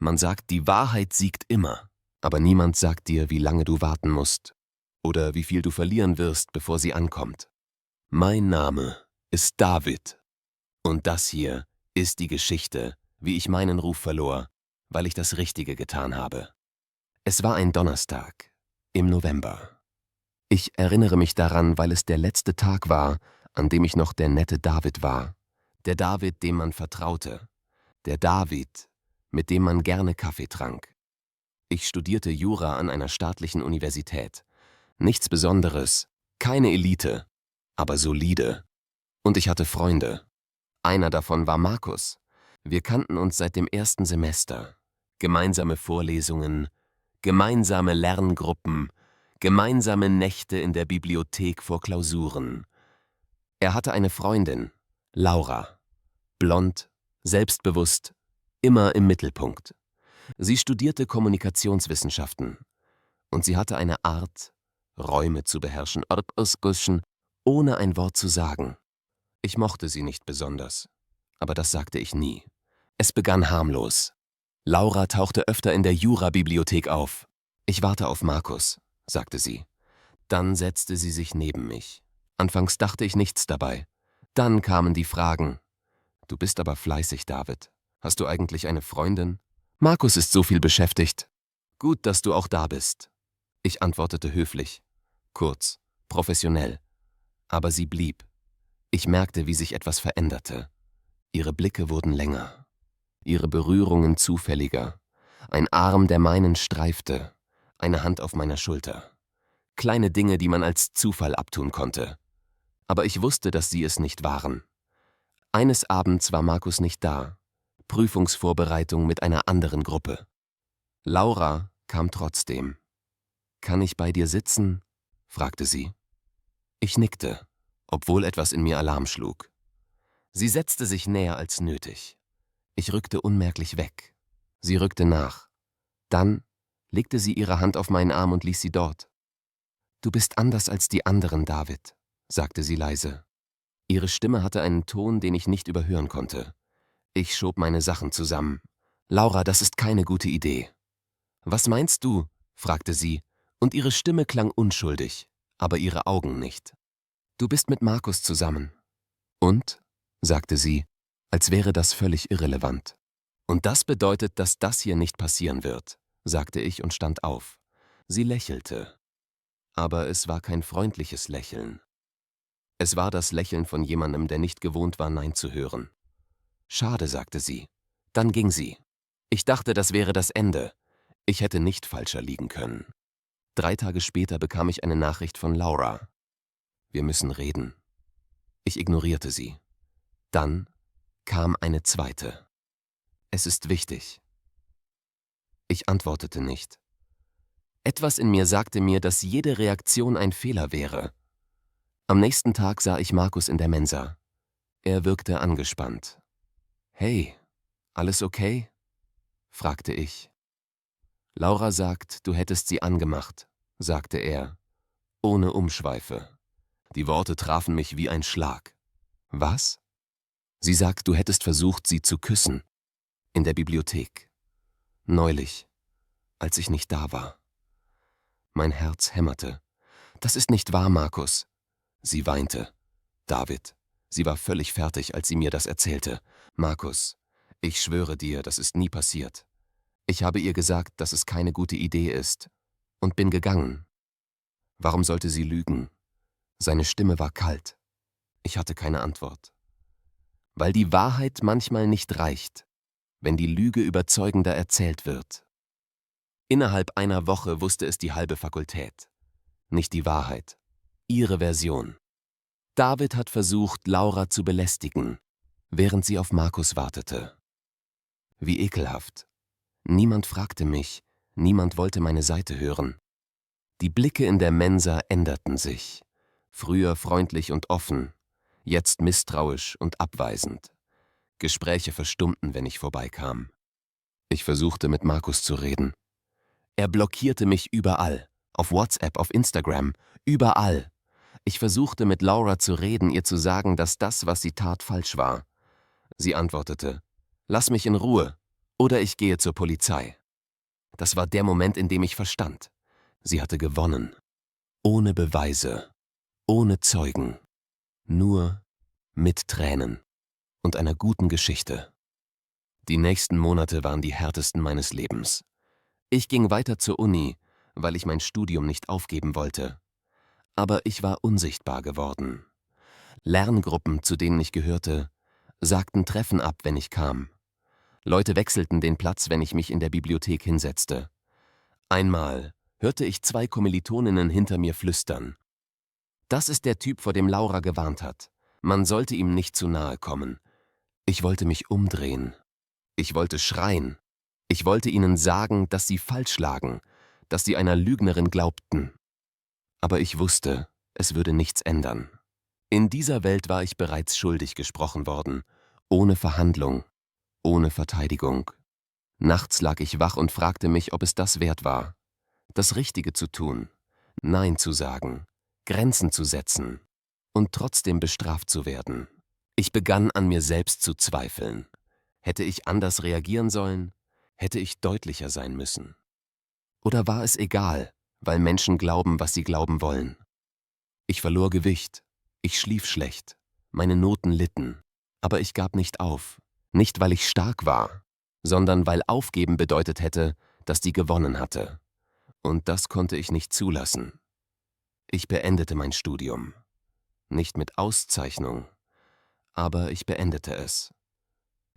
Man sagt, die Wahrheit siegt immer, aber niemand sagt dir, wie lange du warten musst oder wie viel du verlieren wirst, bevor sie ankommt. Mein Name ist David und das hier ist die Geschichte, wie ich meinen Ruf verlor, weil ich das Richtige getan habe. Es war ein Donnerstag im November. Ich erinnere mich daran, weil es der letzte Tag war, an dem ich noch der nette David war. Der David, dem man vertraute. Der David, mit dem man gerne Kaffee trank. Ich studierte Jura an einer staatlichen Universität. Nichts Besonderes, keine Elite, aber solide. Und ich hatte Freunde. Einer davon war Markus. Wir kannten uns seit dem ersten Semester. Gemeinsame Vorlesungen, gemeinsame Lerngruppen, gemeinsame Nächte in der Bibliothek vor Klausuren. Er hatte eine Freundin, Laura. Blond, selbstbewusst, immer im Mittelpunkt. Sie studierte Kommunikationswissenschaften und sie hatte eine Art, Räume zu beherrschen, ohne ein Wort zu sagen. Ich mochte sie nicht besonders, aber das sagte ich nie. Es begann harmlos. Laura tauchte öfter in der Jura-Bibliothek auf. Ich warte auf Markus, sagte sie. Dann setzte sie sich neben mich. Anfangs dachte ich nichts dabei. Dann kamen die Fragen. Du bist aber fleißig, David. Hast du eigentlich eine Freundin? Markus ist so viel beschäftigt. Gut, dass du auch da bist. Ich antwortete höflich, kurz, professionell. Aber sie blieb. Ich merkte, wie sich etwas veränderte. Ihre Blicke wurden länger. Ihre Berührungen zufälliger. Ein Arm, der meinen streifte. Eine Hand auf meiner Schulter. Kleine Dinge, die man als Zufall abtun konnte. Aber ich wusste, dass sie es nicht waren. Eines Abends war Markus nicht da. Prüfungsvorbereitung mit einer anderen Gruppe. Laura kam trotzdem. »Kann ich bei dir sitzen?« fragte sie. Ich nickte, obwohl etwas in mir Alarm schlug. Sie setzte sich näher als nötig. Ich rückte unmerklich weg. Sie rückte nach. Dann legte sie ihre Hand auf meinen Arm und ließ sie dort. »Du bist anders als die anderen, David«, sagte sie leise. Ihre Stimme hatte einen Ton, den ich nicht überhören konnte. Ich schob meine Sachen zusammen. »Laura, das ist keine gute Idee.« »Was meinst du?« fragte sie, und ihre Stimme klang unschuldig, aber ihre Augen nicht. »Du bist mit Markus zusammen.« »Und?«, sagte sie, als wäre das völlig irrelevant. »Und das bedeutet, dass das hier nicht passieren wird«, sagte ich und stand auf. Sie lächelte. Aber es war kein freundliches Lächeln. Es war das Lächeln von jemandem, der nicht gewohnt war, Nein zu hören. »Schade«, sagte sie. Dann ging sie. Ich dachte, das wäre das Ende. Ich hätte nicht falscher liegen können. 3 Tage später bekam ich eine Nachricht von Laura. »Wir müssen reden.« Ich ignorierte sie. Dann kam eine zweite. »Es ist wichtig.« Ich antwortete nicht. Etwas in mir sagte mir, dass jede Reaktion ein Fehler wäre. Am nächsten Tag sah ich Markus in der Mensa. Er wirkte angespannt. »Hey, alles okay?«, fragte ich. »Laura sagt, du hättest sie angemacht«, sagte er, ohne Umschweife. Die Worte trafen mich wie ein Schlag. »Was?« »Sie sagt, du hättest versucht, sie zu küssen. In der Bibliothek. Neulich, als ich nicht da war.« Mein Herz hämmerte. »Das ist nicht wahr, Markus.« Sie weinte. »David.« Sie war völlig fertig, als sie mir das erzählte. »Markus, ich schwöre dir, das ist nie passiert. Ich habe ihr gesagt, dass es keine gute Idee ist, und bin gegangen.« Warum sollte sie lügen? Seine Stimme war kalt. Ich hatte keine Antwort. Weil die Wahrheit manchmal nicht reicht, wenn die Lüge überzeugender erzählt wird. Innerhalb einer Woche wusste es die halbe Fakultät. Nicht die Wahrheit. Ihre Version. David hat versucht, Laura zu belästigen, während sie auf Markus wartete. Wie ekelhaft. Niemand fragte mich, niemand wollte meine Seite hören. Die Blicke in der Mensa änderten sich. Früher freundlich und offen, jetzt misstrauisch und abweisend. Gespräche verstummten, wenn ich vorbeikam. Ich versuchte, mit Markus zu reden. Er blockierte mich überall, auf WhatsApp, auf Instagram, überall. Ich versuchte, mit Laura zu reden, ihr zu sagen, dass das, was sie tat, falsch war. Sie antwortete, »Lass mich in Ruhe« Oder ich gehe zur Polizei. Das war der Moment, in dem ich verstand. Sie hatte gewonnen. Ohne Beweise, ohne Zeugen, nur mit Tränen und einer guten Geschichte. Die nächsten Monate waren die härtesten meines Lebens. Ich ging weiter zur Uni, weil ich mein Studium nicht aufgeben wollte. Aber ich war unsichtbar geworden. Lerngruppen, zu denen ich gehörte, sagten Treffen ab, wenn ich kam. Leute wechselten den Platz, wenn ich mich in der Bibliothek hinsetzte. Einmal hörte ich 2 Kommilitoninnen hinter mir flüstern. Das ist der Typ, vor dem Laura gewarnt hat. Man sollte ihm nicht zu nahe kommen. Ich wollte mich umdrehen. Ich wollte schreien. Ich wollte ihnen sagen, dass sie falsch lagen, dass sie einer Lügnerin glaubten. Aber ich wusste, es würde nichts ändern. In dieser Welt war ich bereits schuldig gesprochen worden, ohne Verhandlung, ohne Verteidigung. Nachts lag ich wach und fragte mich, ob es das wert war, das Richtige zu tun, Nein zu sagen, Grenzen zu setzen und trotzdem bestraft zu werden. Ich begann an mir selbst zu zweifeln. Hätte ich anders reagieren sollen? Hätte ich deutlicher sein müssen? Oder war es egal, weil Menschen glauben, was sie glauben wollen? Ich verlor Gewicht, ich schlief schlecht, meine Noten litten, aber ich gab nicht auf, nicht weil ich stark war, sondern weil aufgeben bedeutet hätte, dass die gewonnen hatte. Und das konnte ich nicht zulassen. Ich beendete mein Studium. Nicht mit Auszeichnung, aber ich beendete es.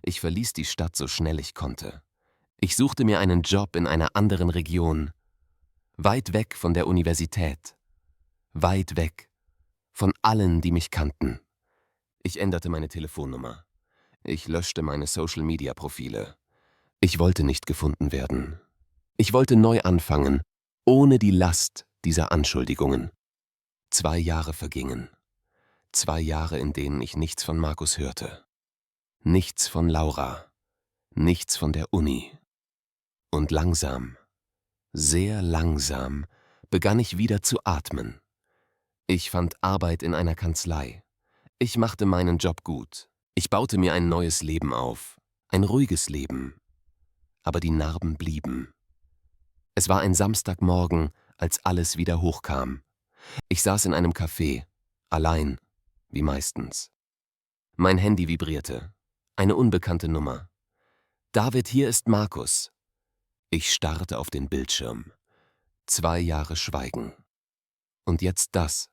Ich verließ die Stadt so schnell ich konnte. Ich suchte mir einen Job in einer anderen Region, weit weg von der Universität, weit weg von allen, die mich kannten. Ich änderte meine Telefonnummer. Ich löschte meine Social-Media-Profile. Ich wollte nicht gefunden werden. Ich wollte neu anfangen, ohne die Last dieser Anschuldigungen. 2 Jahre vergingen. 2 Jahre, in denen ich nichts von Markus hörte. Nichts von Laura. Nichts von der Uni. Und langsam, sehr langsam, begann ich wieder zu atmen. Ich fand Arbeit in einer Kanzlei. Ich machte meinen Job gut. Ich baute mir ein neues Leben auf. Ein ruhiges Leben. Aber die Narben blieben. Es war ein Samstagmorgen, als alles wieder hochkam. Ich saß in einem Café, allein, wie meistens. Mein Handy vibrierte. Eine unbekannte Nummer. »David, hier ist Markus.« Ich starrte auf den Bildschirm. 2 Jahre Schweigen. Und jetzt das.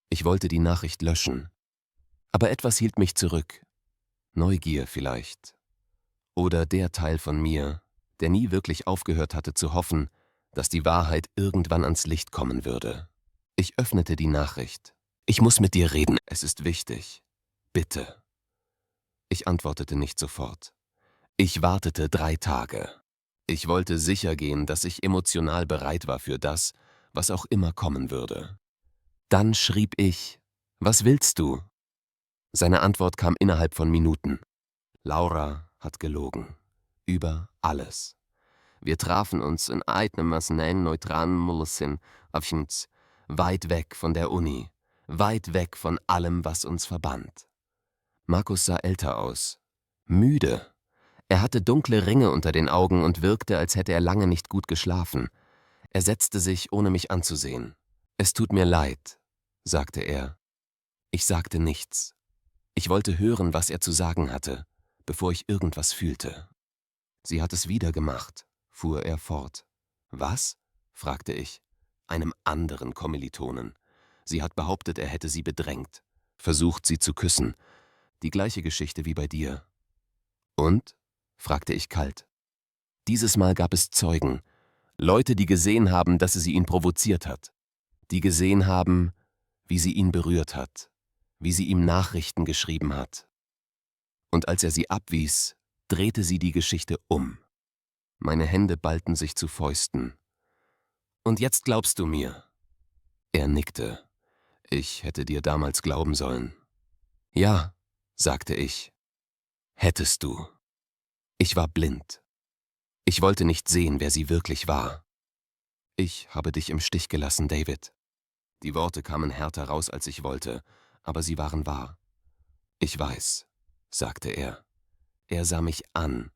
Ich wollte die Nachricht löschen. Aber etwas hielt mich zurück. Neugier vielleicht. Oder der Teil von mir, der nie wirklich aufgehört hatte zu hoffen, dass die Wahrheit irgendwann ans Licht kommen würde. Ich öffnete die Nachricht. »Ich muss mit dir reden, es ist wichtig. Bitte.« Ich antwortete nicht sofort. Ich wartete 3 Tage. Ich wollte sicher gehen, dass ich emotional bereit war für das, was auch immer kommen würde. Dann schrieb ich, »Was willst du?« Seine Antwort kam innerhalb von Minuten. Laura hat gelogen. Über alles. Wir trafen uns in einem neutralen Mullesin, weit weg von der Uni, weit weg von allem, was uns verband. Markus sah älter aus. Müde. Er hatte dunkle Ringe unter den Augen und wirkte, als hätte er lange nicht gut geschlafen. Er setzte sich, ohne mich anzusehen. »Es tut mir leid«, sagte er. Ich sagte nichts. Ich wollte hören, was er zu sagen hatte, bevor ich irgendwas fühlte. »Sie hat es wieder gemacht«, fuhr er fort. »Was?«, fragte ich. »Einem anderen Kommilitonen. Sie hat behauptet, er hätte sie bedrängt. Versucht, sie zu küssen. Die gleiche Geschichte wie bei dir.« »Und?«, fragte ich kalt. Dieses Mal gab es Zeugen. Leute, die gesehen haben, dass sie ihn provoziert hat. Die gesehen haben, wie sie ihn berührt hat, wie sie ihm Nachrichten geschrieben hat. Und als er sie abwies, drehte sie die Geschichte um. Meine Hände ballten sich zu Fäusten. »Und jetzt glaubst du mir?« Er nickte. »Ich hätte dir damals glauben sollen.« »Ja«, sagte ich. »Hättest du.« Ich war blind. Ich wollte nicht sehen, wer sie wirklich war. »Ich habe dich im Stich gelassen, David.« Die Worte kamen härter raus, als ich wollte, aber sie waren wahr. »Ich weiß«, sagte er. Er sah mich an,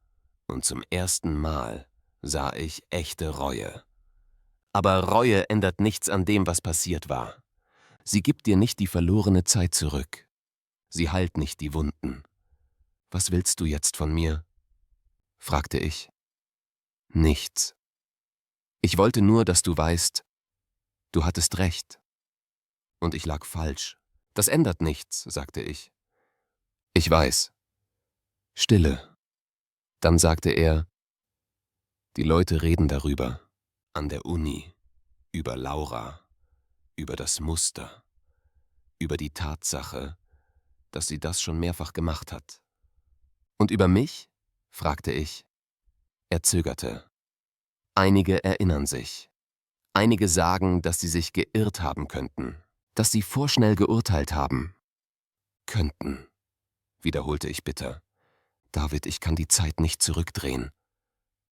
Und zum ersten Mal sah ich echte Reue. Aber Reue ändert nichts an dem, was passiert war. Sie gibt dir nicht die verlorene Zeit zurück. Sie heilt nicht die Wunden. »Was willst du jetzt von mir?« fragte ich. »Nichts. Ich wollte nur, dass du weißt, du hattest recht. Und ich lag falsch. Das ändert nichts«, sagte ich. »Ich weiß.« Stille. Dann sagte er, »Die Leute reden darüber. An der Uni. Über Laura. Über das Muster. Über die Tatsache, dass sie das schon mehrfach gemacht hat.« »Und über mich?« fragte ich. Er zögerte. »Einige erinnern sich. Einige sagen, dass sie sich geirrt haben könnten, dass sie vorschnell geurteilt haben.« »Könnten«, wiederholte ich bitter. »David, ich kann die Zeit nicht zurückdrehen.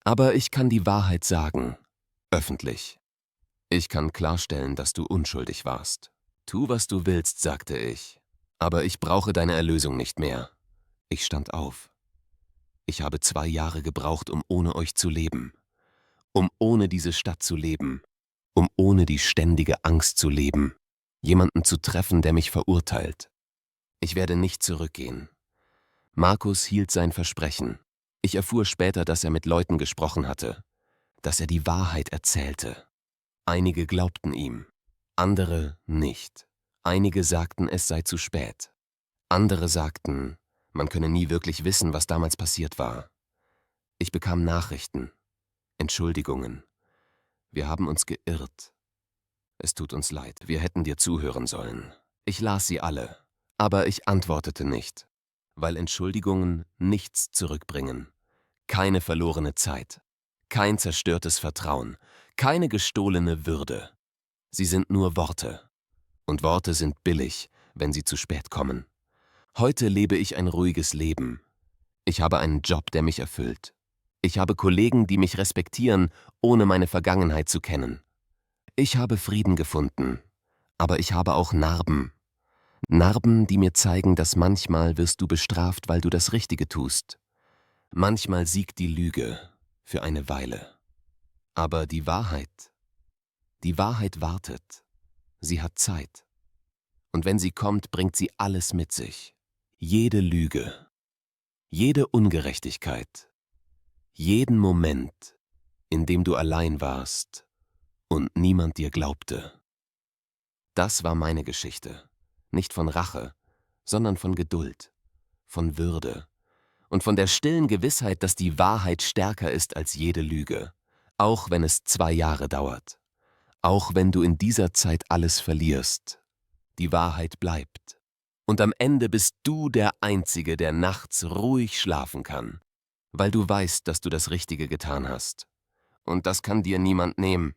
Aber ich kann die Wahrheit sagen, öffentlich. Ich kann klarstellen, dass du unschuldig warst. Tu, was du willst«, sagte ich. »Aber ich brauche deine Erlösung nicht mehr.« Ich stand auf. »Ich habe 2 Jahre gebraucht, um ohne euch zu leben. Um ohne diese Stadt zu leben. Um ohne die ständige Angst zu leben. Jemanden zu treffen, der mich verurteilt. Ich werde nicht zurückgehen.« Markus hielt sein Versprechen. Ich erfuhr später, dass er mit Leuten gesprochen hatte, dass er die Wahrheit erzählte. Einige glaubten ihm, andere nicht. Einige sagten, es sei zu spät. Andere sagten, man könne nie wirklich wissen, was damals passiert war. Ich bekam Nachrichten, Entschuldigungen. Wir haben uns geirrt. Es tut uns leid, wir hätten dir zuhören sollen. Ich las sie alle, aber ich antwortete nicht, weil Entschuldigungen nichts zurückbringen. Keine verlorene Zeit, kein zerstörtes Vertrauen, keine gestohlene Würde. Sie sind nur Worte. Und Worte sind billig, wenn sie zu spät kommen. Heute lebe ich ein ruhiges Leben. Ich habe einen Job, der mich erfüllt. Ich habe Kollegen, die mich respektieren, ohne meine Vergangenheit zu kennen. Ich habe Frieden gefunden, aber ich habe auch Narben. Narben, die mir zeigen, dass manchmal wirst du bestraft, weil du das Richtige tust. Manchmal siegt die Lüge für eine Weile. Aber die Wahrheit wartet. Sie hat Zeit. Und wenn sie kommt, bringt sie alles mit sich. Jede Lüge, jede Ungerechtigkeit, jeden Moment, in dem du allein warst und niemand dir glaubte. Das war meine Geschichte. Nicht von Rache, sondern von Geduld, von Würde und von der stillen Gewissheit, dass die Wahrheit stärker ist als jede Lüge, auch wenn es 2 Jahre dauert, auch wenn du in dieser Zeit alles verlierst. Die Wahrheit bleibt. Und am Ende bist du der Einzige, der nachts ruhig schlafen kann, weil du weißt, dass du das Richtige getan hast. Und das kann dir niemand nehmen.